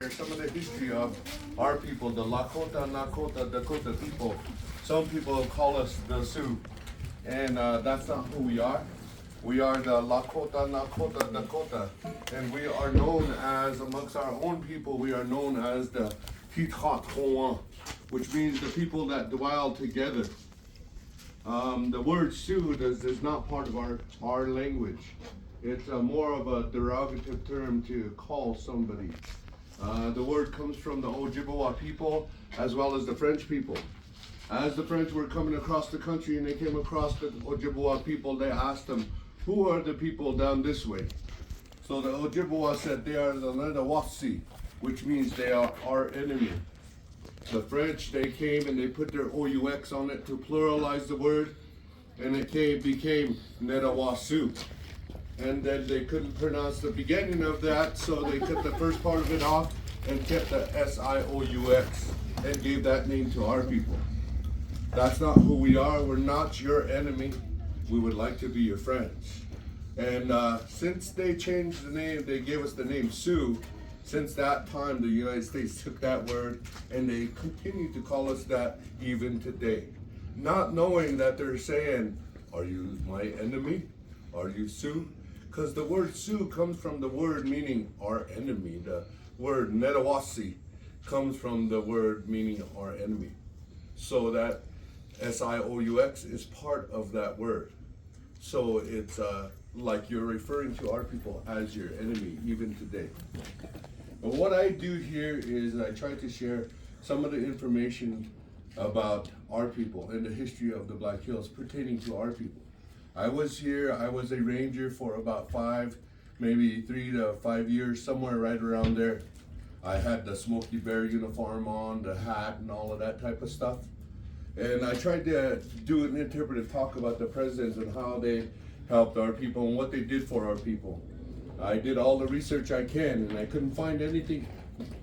Some of the history of our people, the Lakota, Nakota, Dakota people. Some people call us the Sioux, and that's not who we are. We are the Lakota, Nakota, Dakota, and we are known as, amongst our own people, we are known as the Hitchcock, which means the people that dwell together. The word Sioux is not part of our language. It's more of a derogative term to call somebody. The word comes from the Ojibwa people as well as the French people. As the French were coming across the country and they came across the Ojibwa people, they asked them, who are the people down this way? So the Ojibwa said they are the Lenawasi, which means they are our enemy. The French, they came and they put their OUX on it to pluralize the word, and it became Nedawasu. And then they couldn't pronounce the beginning of that, so they cut the first part of it off and kept the SIOUX and gave that name to our people. That's not who we are. We're not your enemy. We would like to be your friends. And since they changed the name, they gave us the name Sioux. Since that time, the United States took that word and they continue to call us that even today. Not knowing that they're saying, are you my enemy? Are you Sioux? Because the word Sioux comes from the word meaning our enemy. The word Nedawasi comes from the word meaning our enemy. So that SIOUX is part of that word. So it's like you're referring to our people as your enemy even today. But what I do here is I try to share some of the information about our people and the history of the Black Hills pertaining to our people. I was here, I was a ranger for about 3 to 5 years, somewhere right around there. I had the Smokey Bear uniform on, the hat and all of that type of stuff. And I tried to do an interpretive talk about the presidents and how they helped our people and what they did for our people. I did all the research I can and I couldn't find anything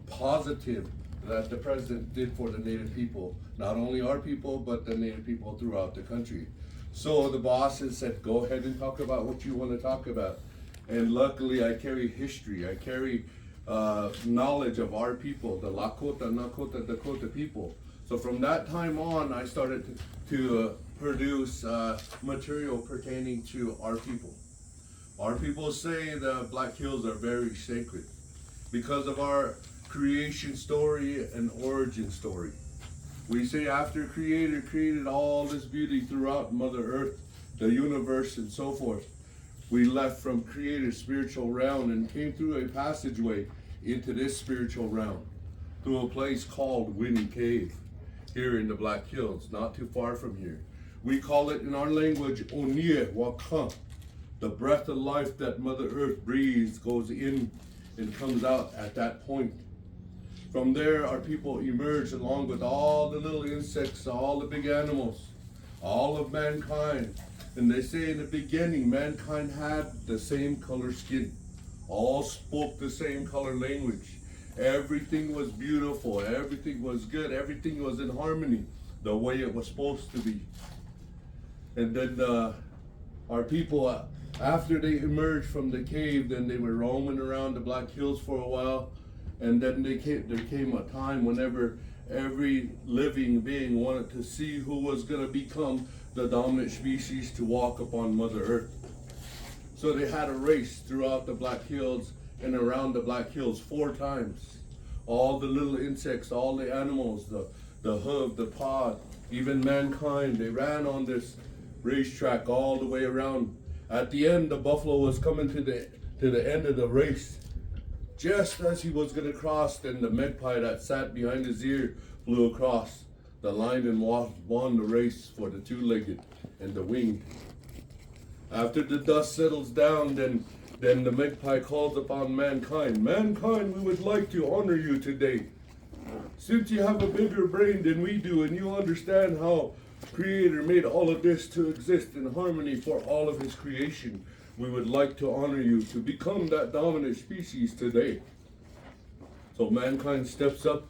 positive that the president did for the Native people. Not only our people, but the Native people throughout the country. So the bosses said, go ahead and talk about what you want to talk about. And luckily I carry history, I carry knowledge of our people, the Lakota, Nakota, Dakota people. So from that time on, I started to produce material pertaining to our people. Our people say the Black Hills are very sacred because of our creation story and origin story. We say after Creator created all this beauty throughout Mother Earth, the universe and so forth, we left from Creator's spiritual realm and came through a passageway into this spiritual realm, through a place called Winnie Cave, here in the Black Hills, not too far from here. We call it in our language, Onie Wakan. The breath of life that Mother Earth breathes goes in and comes out at that point. From there, our people emerge along with all the little insects, all the big animals, all of mankind. And they say in the beginning, mankind had the same color skin, all spoke the same color language. Everything was beautiful, everything was good, everything was in harmony, the way it was supposed to be. And then our people, after they emerged from the cave, then they were roaming around the Black Hills for a while. And then there came a time whenever every living being wanted to see who was going to become the dominant species to walk upon Mother Earth. So they had a race throughout the Black Hills and around the Black Hills 4 times. All the little insects, all the animals, the hoof, the pod, even mankind, they ran on this racetrack all the way around. At the end, the buffalo was coming to the end of the race. Just as he was going to cross, then the magpie that sat behind his ear flew across the line and won the race for the 2-legged and the winged. After the dust settles down, then the magpie calls upon mankind. Mankind, we would like to honor you today. Since you have a bigger brain than we do and you understand how Creator made all of this to exist in harmony for all of his creation, we would like to honor you to become that dominant species today. So mankind steps up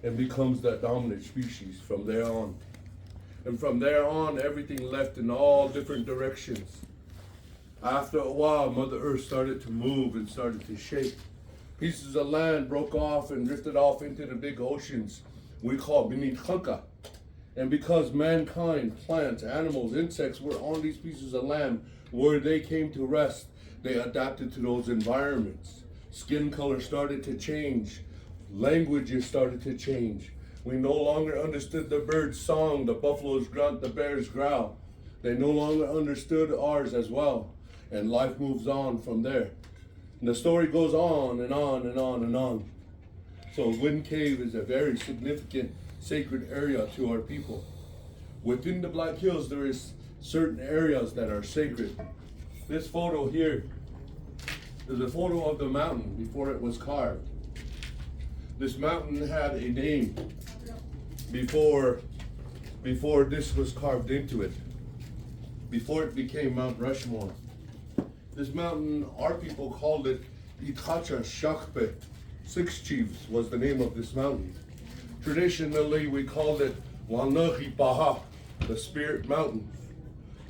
and becomes that dominant species from there on. And from there on, everything left in all different directions. After a while, Mother Earth started to move and started to shake. Pieces of land broke off and drifted off into the big oceans we call Binichanka. And because mankind, plants, animals, insects were on these pieces of land where they came to rest, they adapted to those environments. Skin color started to change. Languages started to change. We no longer understood the bird's song, the buffalo's grunt, the bear's growl. They no longer understood ours as well. And life moves on from there. And the story goes on and on and on and on. So Wind Cave is a very significant sacred area to our people. Within the Black Hills, there is certain areas that are sacred. This photo here is a photo of the mountain before it was carved. This mountain had a name before this was carved into it, before it became Mount Rushmore. This mountain, our people called it Itacha Shakpe. 6 Chiefs was the name of this mountain. Traditionally, we called it Wanahi Baha, the Spirit Mountain.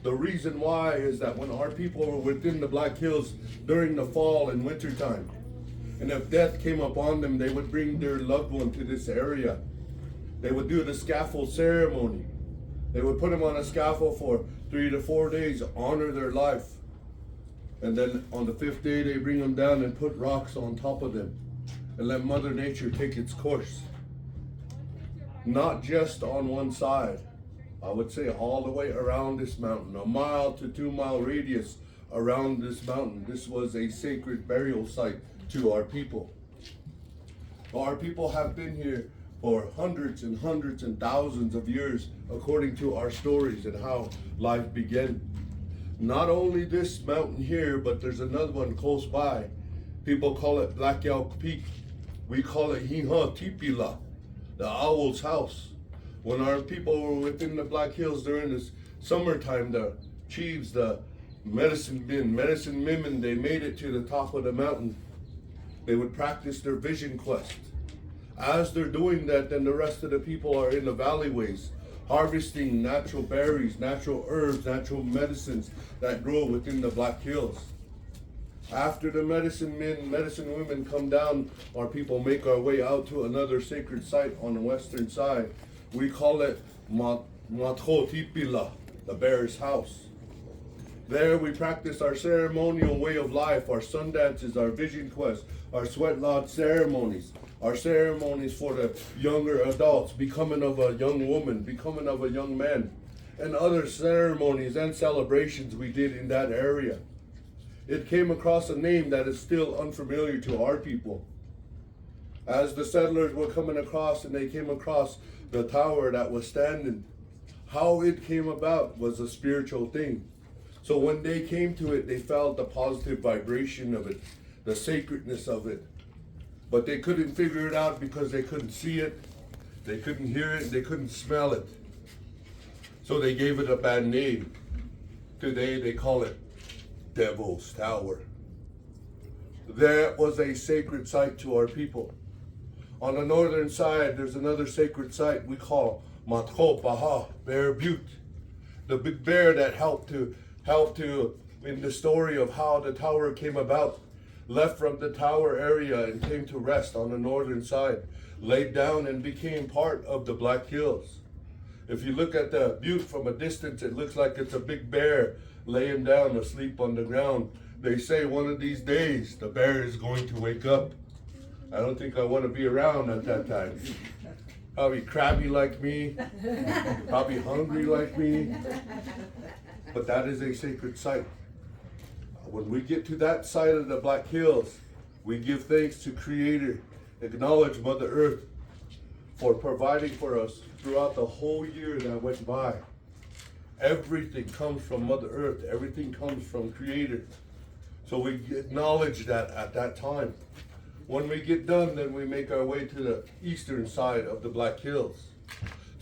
The reason why is that when our people were within the Black Hills during the fall and winter time, and if death came upon them, they would bring their loved one to this area. They would do the scaffold ceremony. They would put them on a scaffold for 3 to 4 days, honor their life. And then on the 5th day, they bring them down and put rocks on top of them and let Mother Nature take its course. Not just on one side. I would say all the way around this mountain, a 1 to 2 mile radius around this mountain. This was a sacred burial site to our people. Our people have been here for hundreds and hundreds and thousands of years, according to our stories and how life began. Not only this mountain here, but there's another one close by. People call it Black Elk Peak. We call it Hiha Tipila, the owl's house. When our people were within the Black Hills during this summertime, the chiefs, the medicine women, they made it to the top of the mountain. They would practice their vision quest. As they're doing that, then the rest of the people are in the valleyways, harvesting natural berries, natural herbs, natural medicines that grow within the Black Hills. After the medicine women come down, our people make our way out to another sacred site on the western side. We call it Matho Tipila, the bear's house. There we practice our ceremonial way of life, our sun dances, our vision quest, our sweat lodge ceremonies, our ceremonies for the younger adults, becoming of a young woman, becoming of a young man, and other ceremonies and celebrations we did in that area. It came across a name that is still unfamiliar to our people. As the settlers were coming across and they came across the tower that was standing, how it came about was a spiritual thing. So when they came to it, they felt the positive vibration of it, the sacredness of it. But they couldn't figure it out because they couldn't see it, they couldn't hear it, they couldn't smell it. So they gave it a bad name. Today they call it Devil's Tower. That was a sacred site to our people. On the northern side, there's another sacred site we call Matho Baha, Bear Butte. The big bear that helped to in the story of how the tower came about, left from the tower area and came to rest on the northern side, laid down and became part of the Black Hills. If you look at the butte from a distance, it looks like it's a big bear laying down asleep on the ground. They say one of these days the bear is going to wake up. I don't think I want to be around at that time. Probably crabby like me, probably hungry like me. But that is a sacred site. When we get to that side of the Black Hills, we give thanks to Creator, acknowledge Mother Earth for providing for us throughout the whole year that went by. Everything comes from Mother Earth. Everything comes from Creator. So we acknowledge that at that time. When we get done, then we make our way to the eastern side of the Black Hills,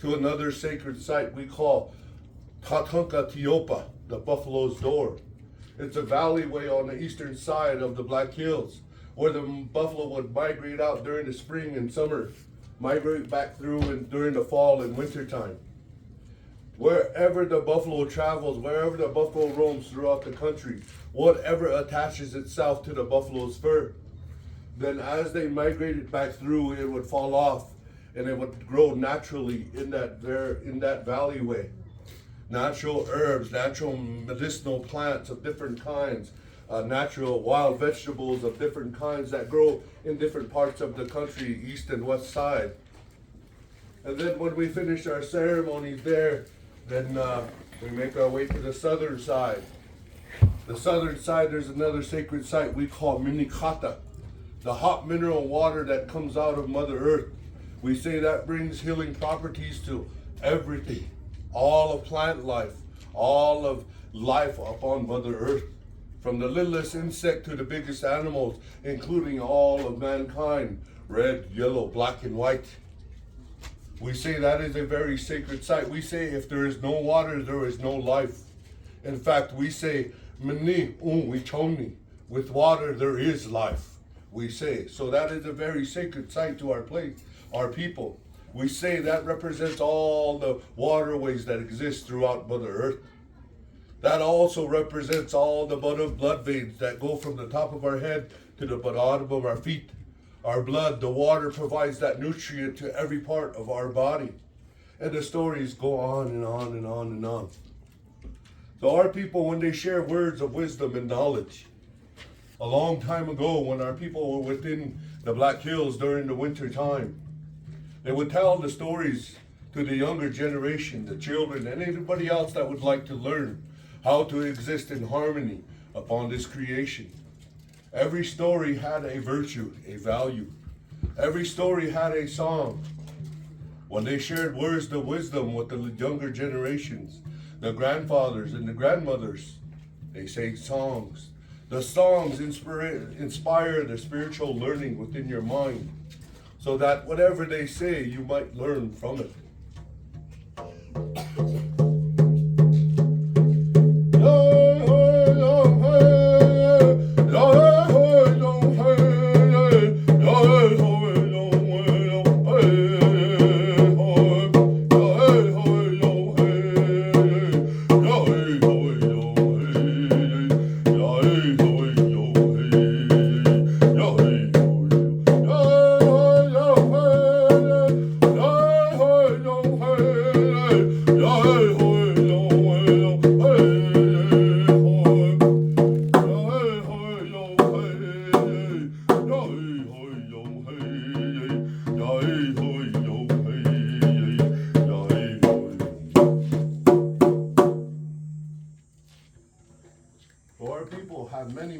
to another sacred site we call Tatanka Tiopa, the Buffalo's Door. It's a valleyway on the eastern side of the Black Hills, where the buffalo would migrate out during the spring and summer, migrate back through and during the fall and winter time. Wherever the buffalo travels, wherever the buffalo roams throughout the country, whatever attaches itself to the buffalo's fur, Then as they migrated back through, it would fall off and it would grow naturally in that valleyway. Natural herbs, natural medicinal plants of different kinds, natural wild vegetables of different kinds that grow in different parts of the country, east and west side. And then when we finish our ceremonies there, then we make our way to the southern side. The southern side, there's another sacred site we call Minikata, the hot mineral water that comes out of Mother Earth. We say that brings healing properties to everything, all of plant life, all of life upon Mother Earth, from the littlest insect to the biggest animals, including all of mankind, red, yellow, black, and white. We say that is a very sacred site. We say if there is no water, there is no life. In fact, we say, Mini wichoni, with water there is life, we say. So that is a very sacred site to our place, our people. We say that represents all the waterways that exist throughout Mother Earth. That also represents all the blood veins that go from the top of our head to the bottom of our feet. Our blood, the water provides that nutrient to every part of our body. And the stories go on and on and on and on. So our people, when they share words of wisdom and knowledge, a long time ago when our people were within the Black Hills during the winter time, they would tell the stories to the younger generation, the children, and anybody else that would like to learn how to exist in harmony upon this creation. Every story had a virtue, a value. Every story had a song. When they shared words of wisdom with the younger generations, the grandfathers and the grandmothers, they sang songs. The songs inspire the spiritual learning within your mind, so that whatever they say, you might learn from it.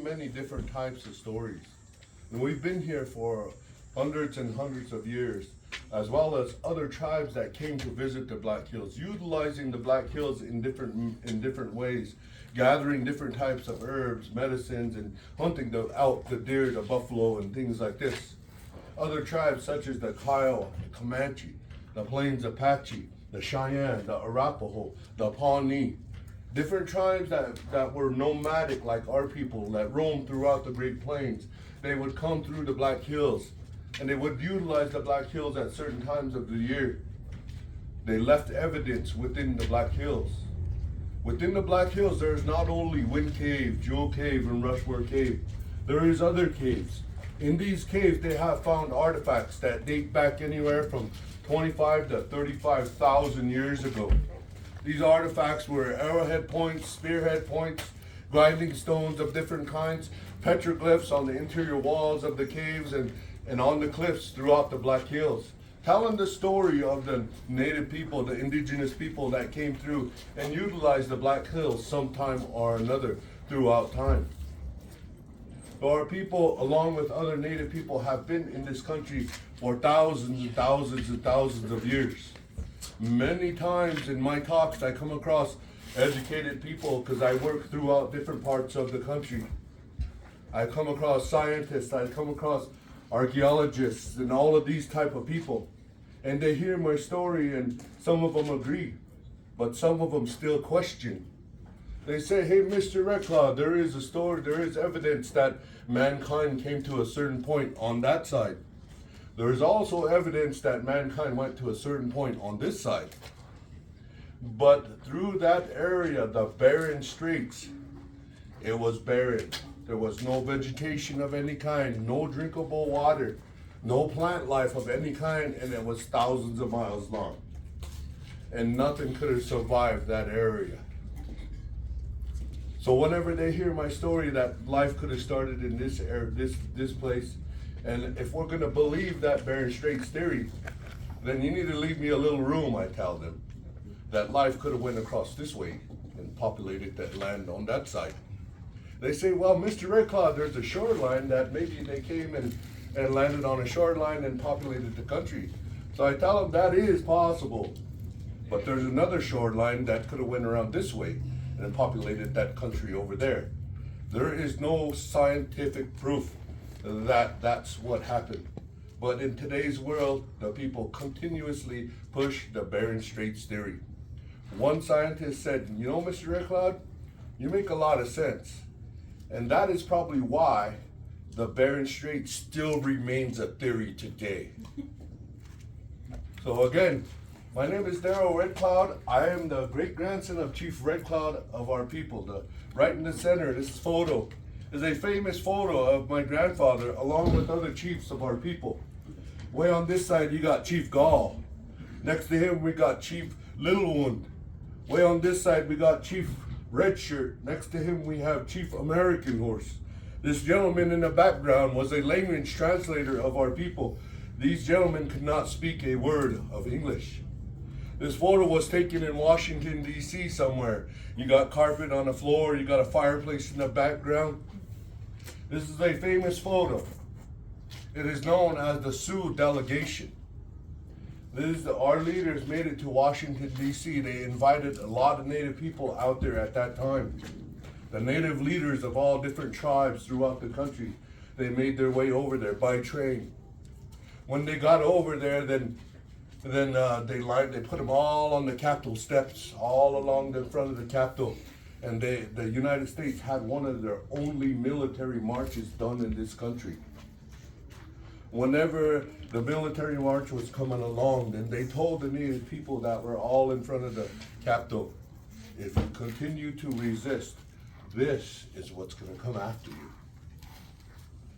Many different types of stories. And we've been here for hundreds and hundreds of years, as well as other tribes that came to visit the Black Hills, utilizing the Black Hills in different ways, gathering different types of herbs, medicines, and hunting the elk, the deer, the buffalo, and things like this. Other tribes such as the Kiowa, the Comanche, the Plains Apache, the Cheyenne, the Arapaho, the Pawnee. Different tribes that were nomadic like our people that roamed throughout the Great Plains. They would come through the Black Hills and they would utilize the Black Hills at certain times of the year. They left evidence within the Black Hills. Within the Black Hills, there is not only Wind Cave, Jewel Cave, and Rushmore Cave. There is other caves. In these caves, they have found artifacts that date back anywhere from 25 to 35,000 years ago. These artifacts were arrowhead points, spearhead points, grinding stones of different kinds, petroglyphs on the interior walls of the caves and on the cliffs throughout the Black Hills, telling the story of the native people, the indigenous people that came through and utilized the Black Hills sometime or another throughout time. So our people, along with other native people, have been in this country for thousands and thousands and thousands of years. Many times in my talks, I come across educated people because I work throughout different parts of the country. I come across scientists, I come across archaeologists, and all of these type of people. And they hear my story, and some of them agree, but some of them still question. They say, hey, Mr. Reclaw, there is a story, there is evidence that mankind came to a certain point on that side. There is also evidence that mankind went to a certain point on this side. But through that area, the barren straits, it was barren. There was no vegetation of any kind, no drinkable water, no plant life of any kind, and it was thousands of miles long. And nothing could have survived that area. So whenever they hear my story that life could have started in this area, this place, and if we're going to believe that Bering Straits theory, then you need to leave me a little room, I tell them, that life could have went across this way and populated that land on that side. They say, well, Mr. Red Cloud, there's a shoreline that maybe they came and landed on a shoreline and populated the country. So I tell them that is possible. But there's another shoreline that could have went around this way and populated that country over there. There is no scientific proof that that's what happened. But in today's world, the people continuously push the Bering Straits theory. One scientist said, you know, Mr. Red Cloud, you make a lot of sense. And that is probably why the Bering Straits still remains a theory today. So again, my name is Darrell Red Cloud. I am the great-grandson of Chief Red Cloud of our people. Right in the center, this photo is a famous photo of my grandfather along with other chiefs of our people. Way on this side, you got Chief Gall. Next to him, we got Chief Littlewound. Way on this side, we got Chief Red Shirt. Next to him, we have Chief American Horse. This gentleman in the background was a language translator of our people. These gentlemen could not speak a word of English. This photo was taken in Washington, D.C. somewhere. You got carpet on the floor, you got a fireplace in the background. This is a famous photo. It is known as the Sioux delegation. Our leaders made it to Washington, D.C. They invited a lot of Native people out there at that time. The Native leaders of all different tribes throughout the country, they made their way over there by train. When they got over there, then they put them all on the Capitol steps, all along the front of the Capitol. And the United States had one of their only military marches done in this country. Whenever the military march was coming along, then they told the Native people that were all in front of the Capitol, if you continue to resist, this is what's going to come after you.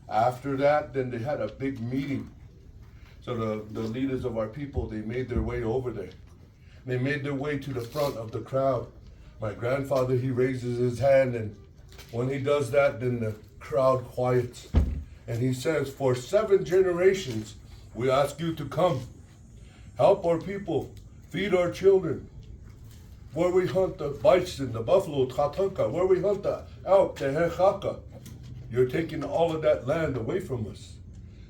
After that, then they had a big meeting. So the leaders of our people, they made their way over there. They made their way to the front of the crowd. My grandfather, he raises his hand, and when he does that, then the crowd quiets. And he says, for 7 generations, we ask you to come. Help our people, feed our children. Where we hunt the bison, the buffalo, tatanka, where we hunt the elk, the hechaka. You're taking all of that land away from us.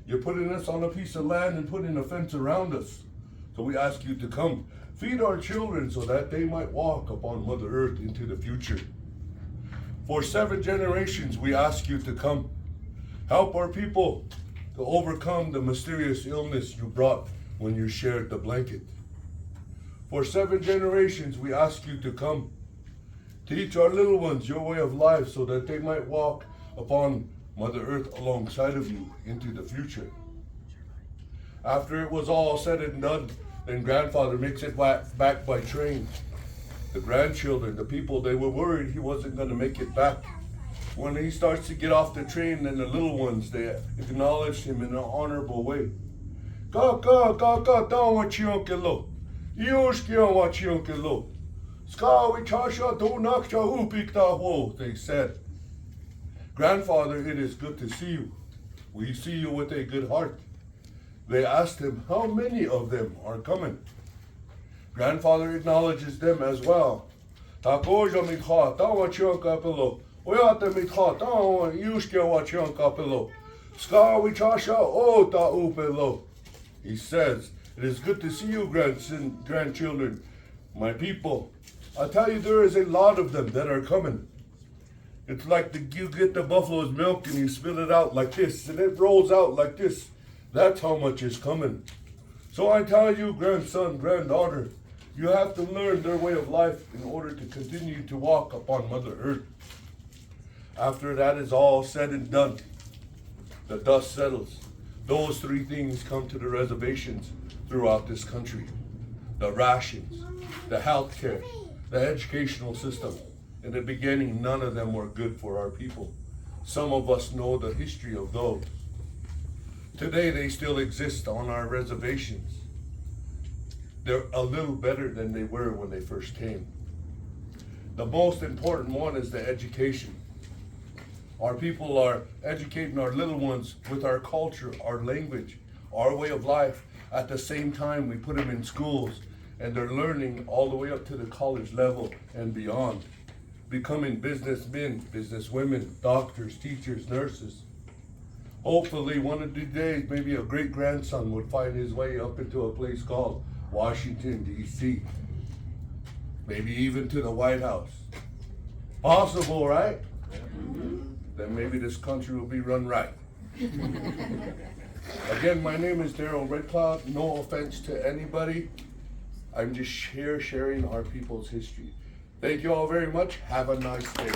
You're putting us on a piece of land and putting a fence around us. So we ask you to come. Feed our children so that they might walk upon Mother Earth into the future. For 7 generations, we ask you to come. Help our people to overcome the mysterious illness you brought when you shared the blanket. For 7 generations, we ask you to come. Teach our little ones your way of life so that they might walk upon Mother Earth alongside of you into the future. After it was all said and done, then grandfather makes it back by train. The grandchildren, the people, they were worried he wasn't going to make it back. When he starts to get off the train, then the little ones, they acknowledge him in an honorable way. They said, grandfather, it is good to see you. We see you with a good heart. They asked him, how many of them are coming? Grandfather acknowledges them as well. He says, it is good to see you, grandchildren, my people. I tell you, there is a lot of them that are coming. It's like you get the buffalo's milk and you spill it out like this, and it rolls out like this. That's how much is coming. So I tell you, grandson, granddaughter, you have to learn their way of life in order to continue to walk upon Mother Earth. After that is all said and done, the dust settles. Those 3 things come to the reservations throughout this country. The rations, the health care, the educational system. In the beginning, none of them were good for our people. Some of us know the history of those. Today they still exist on our reservations. They're a little better than they were when they first came. The most important one is the education. Our people are educating our little ones with our culture, our language, our way of life. At the same time, we put them in schools and they're learning all the way up to the college level and beyond, becoming businessmen, businesswomen, doctors, teachers, nurses. Hopefully one of these days, maybe a great-grandson would find his way up into a place called Washington, D.C. Maybe even to the White House. Possible, right? Then maybe this country will be run right. Again, my name is Daryl Red Cloud. No offense to anybody. I'm just here sharing our people's history. Thank you all very much. Have a nice day.